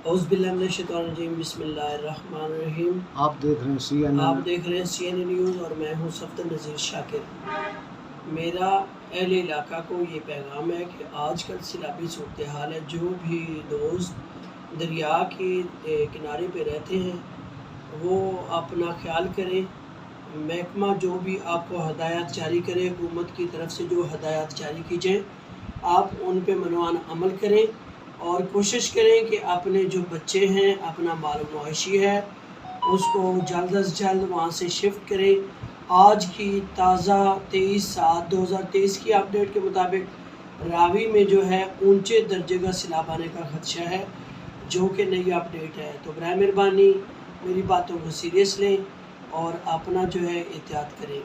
اعوذ باللہ من الشیطان الرجیم، بسم اللہ الرحمن الرحیم۔ آپ دیکھ رہے ہیں سی این این نیوز اور میں ہوں صفدر نذیر شاکر۔ میرا اہل علاقہ کو یہ پیغام ہے کہ آج کل سیلابی صورتحال ہے، جو بھی دوست دریا کے کنارے پہ رہتے ہیں وہ اپنا خیال کریں۔ محکمہ جو بھی آپ کو ہدایات جاری کرے، حکومت کی طرف سے جو ہدایات جاری کی جائیں آپ ان پہ منوان عمل کریں اور کوشش کریں کہ اپنے جو بچے ہیں، اپنا مال و معاشی ہے، اس کو جلد از جلد وہاں سے شفٹ کریں۔ آج کی تازہ 23/7/2023 کی اپڈیٹ کے مطابق راوی میں جو ہے اونچے درجے کا سیلاب آنے کا خدشہ ہے، جو کہ نئی اپڈیٹ ہے۔ تو برائے مہربانی میری باتوں کو سیریس لیں اور اپنا جو ہے احتیاط کریں۔